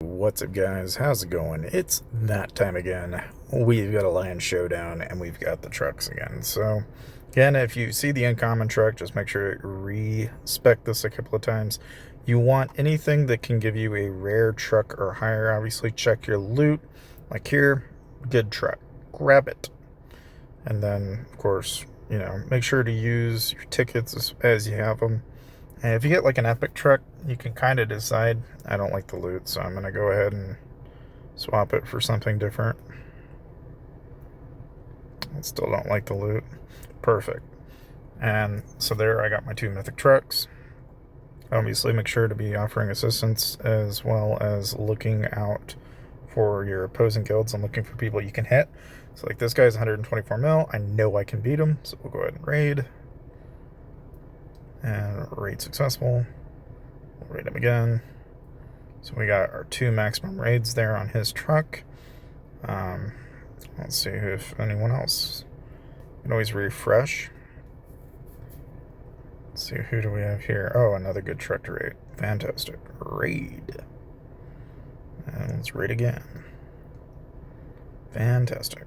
What's up, guys? How's it going? It's that time again. We've got a land showdown and we've got the trucks again. So, again, if you see the uncommon truck, just make sure to respec this a couple of times. You want anything that can give you a rare truck or higher. Obviously, check your loot. Like here, good truck. Grab it. And then, of course, make sure to use your tickets as you have them. And if you get like an epic truck, you can kind of decide. I don't like the loot, so I'm going to go ahead and swap it for something different. I still don't like the loot. Perfect. And so there I got my two mythic trucks. Obviously, make sure to be offering assistance as well as looking out for your opposing guilds and looking for people you can hit. So like this guy's 124 mil. I know I can beat him, so we'll go ahead and raid. And raid successful. We'll raid him again. So we got our two maximum raids there on his truck. Let's see if anyone else. You can always refresh. Let's see, who do we have here? Oh, another good truck to raid. Fantastic. Raid. And let's raid again. Fantastic.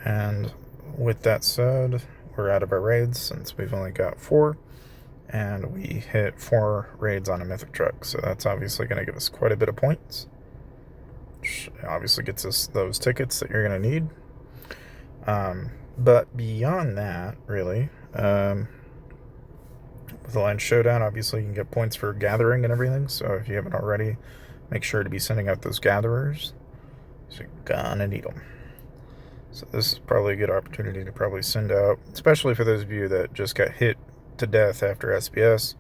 And with that said, we're out of our raids since we've only got 4. And we hit 4 raids on a mythic truck. So that's obviously going to give us quite a bit of points. Which obviously gets us those tickets that you're going to need. But beyond that, really, with the Land Showdown, obviously you can get points for gathering and everything. So if you haven't already, make sure to be sending out those gatherers. So you're gonna need them. So this is probably a good opportunity to probably send out, especially for those of you that just got hit to death after SPS.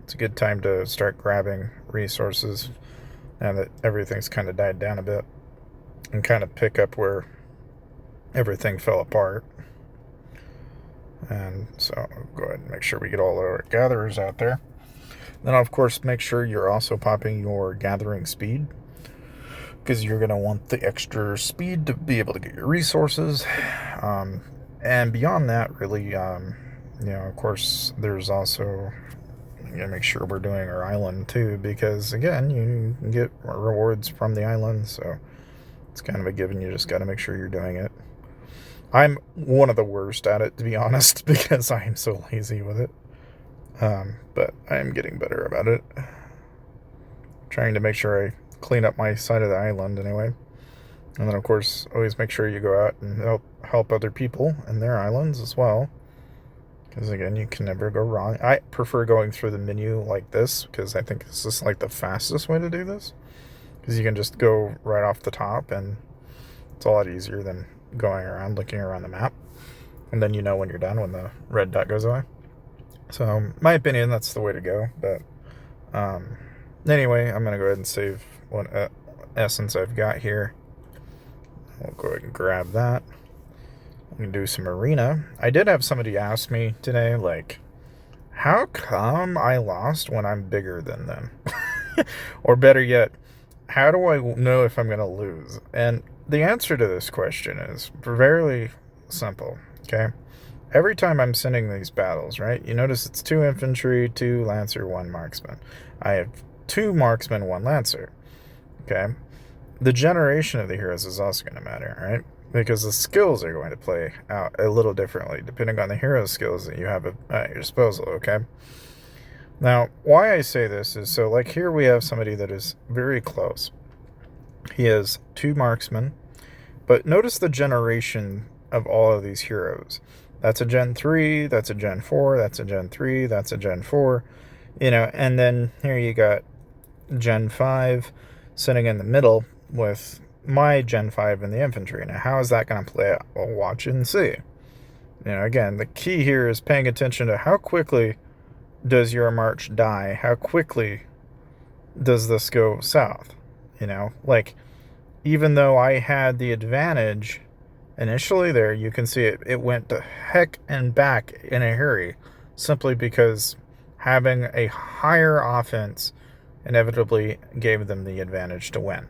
It's a good time to start grabbing resources now that everything's kind of died down a bit and kind of pick up where everything fell apart. And so I'll go ahead and make sure we get all our gatherers out there. Then, of course, make sure you're also popping your gathering speed, because you're going to want the extra speed to be able to get your resources. And beyond that, really, of course, there's also, you gotta make sure we're doing our island too, because again, you can get rewards from the island, so it's kind of a given. You just got to make sure you're doing it. I'm one of the worst at it, to be honest, because I am so lazy with it. But I am getting better about it. Trying to make sure I clean up my side of the island anyway. And then, of course, always make sure you go out and help other people in their islands as well. Because, again, you can never go wrong. I prefer going through the menu like this, because I think this is like the fastest way to do this. Because you can just go right off the top, and it's a lot easier than going around, looking around the map. And then you know when you're done, when the red dot goes away. So, my opinion, that's the way to go. But, anyway, I'm going to go ahead and save what essence I've got here. We'll go ahead and grab that. We can do some arena. I did have somebody ask me today, like, how come I lost when I'm bigger than them? Or better yet, how do I know if I'm going to lose? And the answer to this question is very simple, okay? Every time I'm sending these battles, right, you notice it's 2 infantry, 2 lancer, 1 marksman. I have 2 marksmen, 1 lancer, okay? The generation of the heroes is also going to matter, right? Because the skills are going to play out a little differently depending on the hero skills that you have at your disposal, okay? Now, why I say this is, so like here we have somebody that is very close. He has 2 marksmen, but notice the generation of all of these heroes. That's a Gen 3, that's a Gen 4, that's a Gen 3, that's a Gen 4, and then here you got Gen 5 sitting in the middle with my Gen 5 in the infantry. Now, how is that going to play out? Well, watch and see. Again, the key here is paying attention to how quickly does your march die? How quickly does this go south? Like, even though I had the advantage initially there, you can see it went to heck and back in a hurry, simply because having a higher offense inevitably gave them the advantage to win.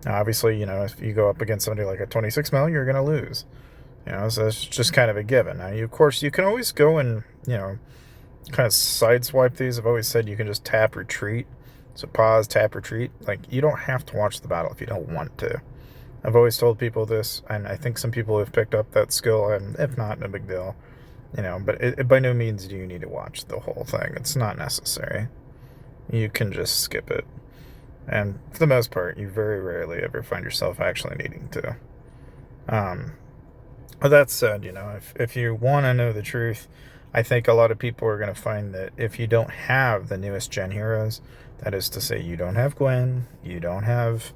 Now, obviously, if you go up against somebody like a 26 mil, you're going to lose. So it's just kind of a given. Now, of course, you can always go and, kind of sideswipe these. I've always said you can just tap retreat So pause, tap, retreat. Like, you don't have to watch the battle if you don't want to. I've always told people this, and I think some people have picked up that skill, and if not, no big deal. But by no means do you need to watch the whole thing. It's not necessary. You can just skip it. And for the most part, you very rarely ever find yourself actually needing to. But that said, if you want to know the truth, I think a lot of people are going to find that if you don't have the newest gen heroes, that is to say, you don't have Gwen, you don't have,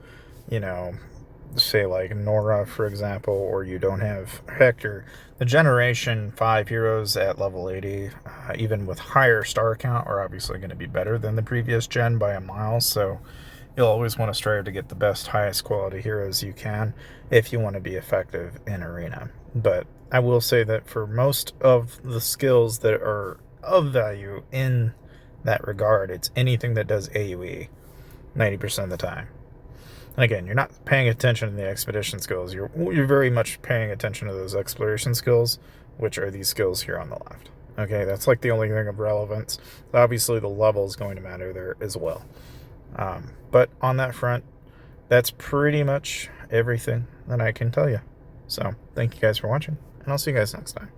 say like Nora, for example, or you don't have Hector, the Generation 5 heroes at level 80, even with higher star count, are obviously going to be better than the previous gen by a mile, so you'll always want to strive to get the best, highest quality heroes you can if you want to be effective in Arena. But I will say that for most of the skills that are of value in that regard, it's anything that does AoE 90% of the time. And again, you're not paying attention to the expedition skills. You're very much paying attention to those exploration skills, which are these skills here on the left. Okay, that's like the only thing of relevance. Obviously, the level is going to matter there as well. But on that front, that's pretty much everything that I can tell you. So, thank you guys for watching, and I'll see you guys next time.